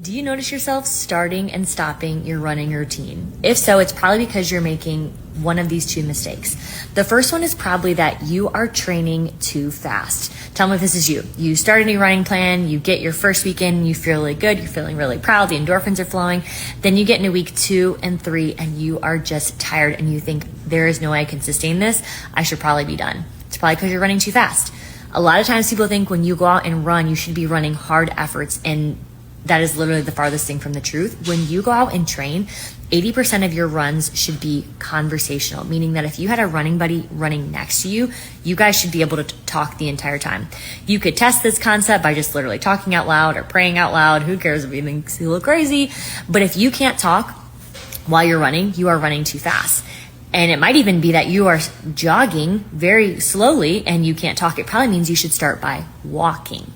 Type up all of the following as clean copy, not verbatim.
Do you notice yourself starting and stopping your running routine? If so, it's probably because you're making one of these two mistakes. The first one is probably that you are training too fast. Tell me if this is you. You start a new running plan, you get your first weekend, you feel really good, you're feeling really proud, the endorphins are flowing. Then you get into week 2 and 3 and you are just tired and you think, there is no way I can sustain this. I should probably be done. It's probably because you're running too fast. A lot of times people think when you go out and run, you should be running hard efforts, and that is literally the farthest thing from the truth. When you go out and train, 80% of your runs should be conversational, meaning that if you had a running buddy running next to you, you guys should be able to talk the entire time. You could test this concept by just literally talking out loud or praying out loud. Who cares if you think you look crazy? But if you can't talk while you're running, you are running too fast. And it might even be that you are jogging very slowly and you can't talk. It probably means you should start by walking.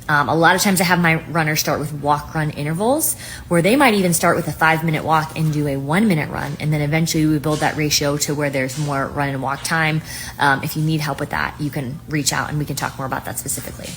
A lot of times I have my runners start with walk-run intervals, where they might even start with a 5-minute walk and do a 1-minute run. And then eventually we build that ratio to where there's more run and walk time. If you need help with that, you can reach out and we can talk more about that specifically.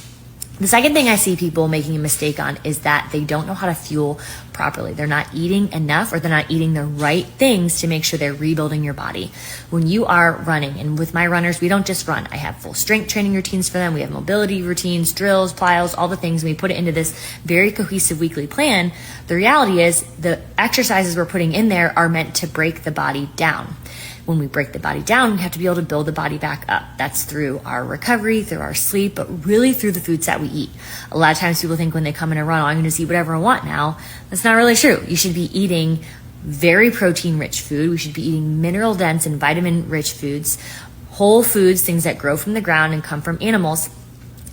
The second thing I see people making a mistake on is that they don't know how to fuel properly. They're not eating enough, or they're not eating the right things to make sure they're rebuilding your body. When you are running, and with my runners, we don't just run. I have full strength training routines for them. We have mobility routines, drills, plyos, all the things. And we put it into this very cohesive weekly plan. The reality is the exercises we're putting in there are meant to break the body down. When we break the body down, we have to be able to build the body back up. That's through our recovery, through our sleep, but really through the foods that we eat. A lot of times people think when they come in a run, oh, I'm going to just eat whatever I want now. That's not really true. You should be eating very protein-rich food. We should be eating mineral-dense and vitamin-rich foods, whole foods, things that grow from the ground and come from animals.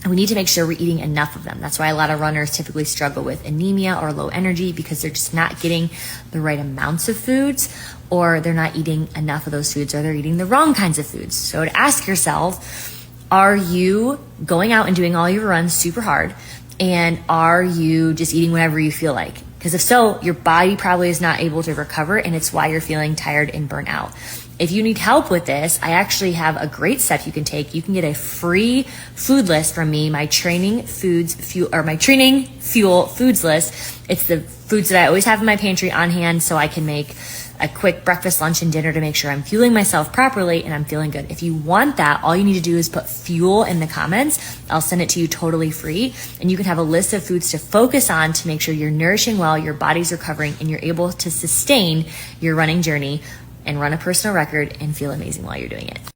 And we need to make sure we're eating enough of them. That's why a lot of runners typically struggle with anemia or low energy, because they're just not getting the right amounts of foods, or they're not eating enough of those foods, or they're eating the wrong kinds of foods. So to ask yourself, are you going out and doing all your runs super hard? And are you just eating whatever you feel like? Because if so, your body probably is not able to recover, and it's why you're feeling tired and burnt out. If you need help with this, I actually have a great step you can take. You can get a free food list from me, my training fuel foods list. It's the foods that I always have in my pantry on hand, so I can make a quick breakfast, lunch, and dinner to make sure I'm fueling myself properly and I'm feeling good. If you want that, all you need to do is put fuel in the comments. I'll send it to you totally free, and you can have a list of foods to focus on to make sure you're nourishing well, your body's recovering, and you're able to sustain your running journey and run a personal record and feel amazing while you're doing it.